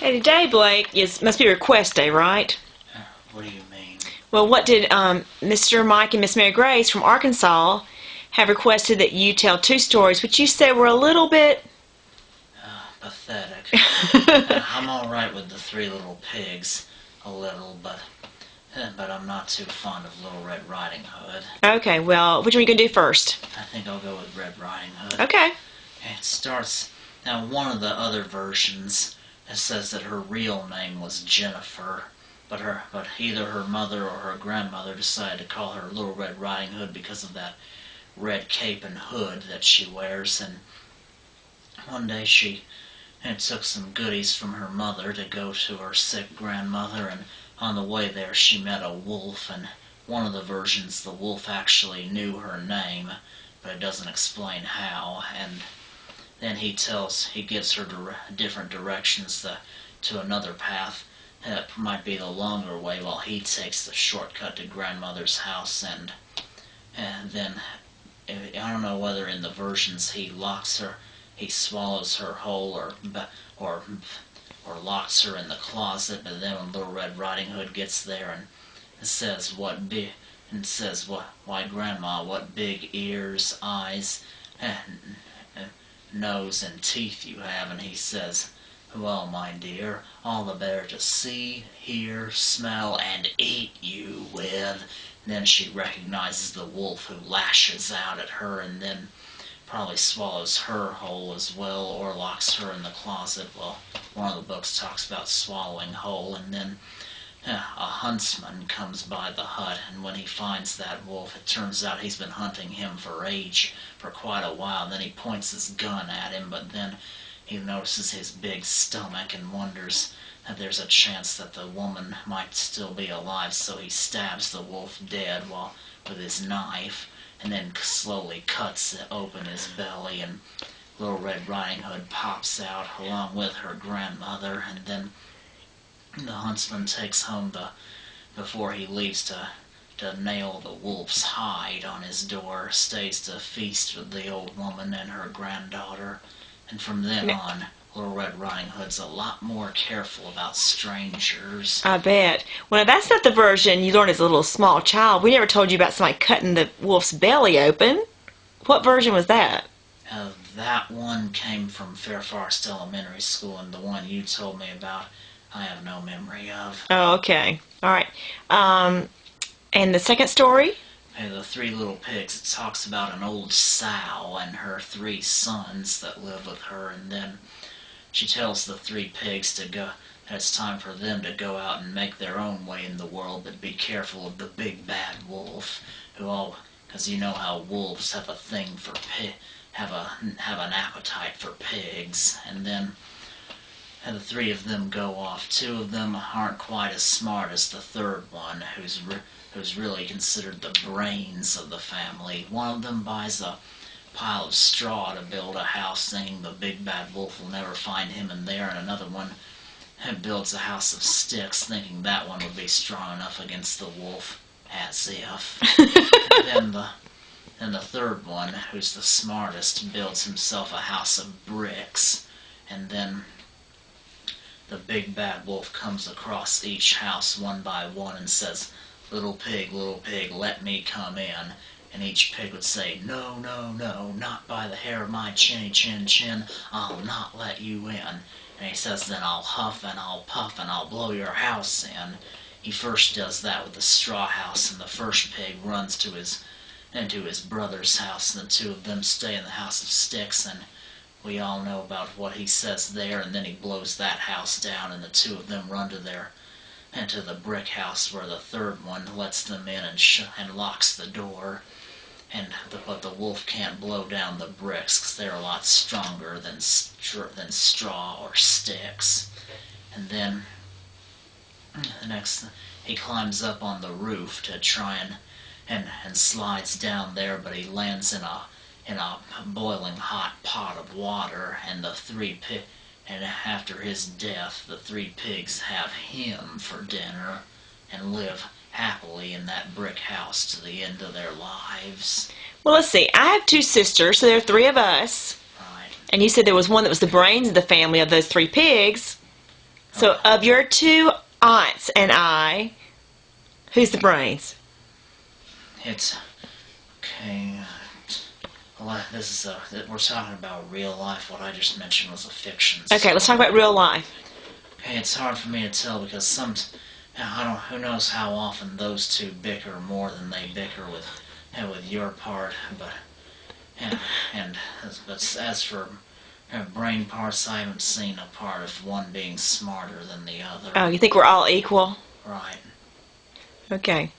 Hey, today, Blake, must be request day, right? What do you mean? Well, what did Mr. Mike and Miss Mary Grace from Arkansas have requested that you tell two stories, which you said were a little bit... Pathetic. I'm all right with the Three Little Pigs, a little, but I'm not too fond of Little Red Riding Hood. Okay, well, which one are you going to do first? I think I'll go with Red Riding Hood. Okay. It starts... Now, one of the other versions, it says that her real name was Jennifer, but either her mother or her grandmother decided to call her Little Red Riding Hood because of that red cape and hood that she wears. And one day she took some goodies from her mother to go to her sick grandmother, and on the way there she met a wolf, and one of the versions the wolf actually knew her name, but it doesn't explain how. And then he gives her different directions to another path. It might be the longer way, while he takes the shortcut to grandmother's house. And then I don't know whether in the versions he swallows her whole, or locks her in the closet. But then when Little Red Riding Hood gets there and says, "Why, Grandma, what big ears, eyes, nose and teeth you have," and he says, "Well, my dear, all the better to see, hear, smell, and eat you with." And then she recognizes the wolf, who lashes out at her and then probably swallows her whole as well, or locks her in the closet. Well, one of the books talks about swallowing whole. And then a huntsman comes by the hut, and when he finds that wolf, it turns out he's been hunting him for quite a while. Then he points his gun at him, but then he notices his big stomach and wonders that there's a chance that the woman might still be alive, so he stabs the wolf dead with his knife, and then slowly cuts open his belly, and Little Red Riding Hood pops out along with her grandmother. And then the huntsman takes home before he leaves to nail the wolf's hide on his door, stays to feast with the old woman and her granddaughter. And from then on, Little Red Riding Hood's a lot more careful about strangers. I bet. Well, that's not the version you learned as a little small child. We never told you about somebody cutting the wolf's belly open. What version was that? That one came from Fairforest Elementary School, and the one you told me about, I have no memory of. Oh, okay. All right. And the second story? The Three Little Pigs. It talks about an old sow and her three sons that live with her, and then she tells the three pigs that it's time for them to go out and make their own way in the world, but be careful of the big bad wolf, because you know how wolves have a thing for have an appetite for pigs. And then the three of them go off. Two of them aren't quite as smart as the third one, who's really considered the brains of the family. One of them buys a pile of straw to build a house, thinking the big bad wolf will never find him in there, and another one builds a house of sticks, thinking that one would be strong enough against the wolf, as if. Then the third one, who's the smartest, builds himself a house of bricks, and then the big bad wolf comes across each house one by one and says, little pig, let me come in." And each pig would say, "No, no, no, not by the hair of my chinny chin chin, I'll not let you in." And he says, "Then I'll huff and I'll puff and I'll blow your house in." He first does that with the straw house, and the first pig runs into his brother's house, and the two of them stay in the house of sticks, and we all know about what he says there. And then he blows that house down, and the two of them run into the brick house, where the third one lets them in and locks the door. But the wolf can't blow down the bricks, because they're a lot stronger than straw or sticks. And then he climbs up on the roof to try and slides down there, but he lands in a boiling hot pot of water, and and after his death, the three pigs have him for dinner and live happily in that brick house to the end of their lives. Well, let's see. I have two sisters, so there are three of us. Right. And you said there was one that was the brains of the family of those three pigs. So of your two aunts and I, who's the brains? It's okay. Well, this is we're talking about real life. What I just mentioned was a fiction. Okay, let's talk about real life. Okay, it's hard for me to tell because I don't. Who knows how often those two bicker more than they bicker with your part. But and but as for brain parts, I haven't seen a part of one being smarter than the other. Oh, you think we're all equal? Right. Okay.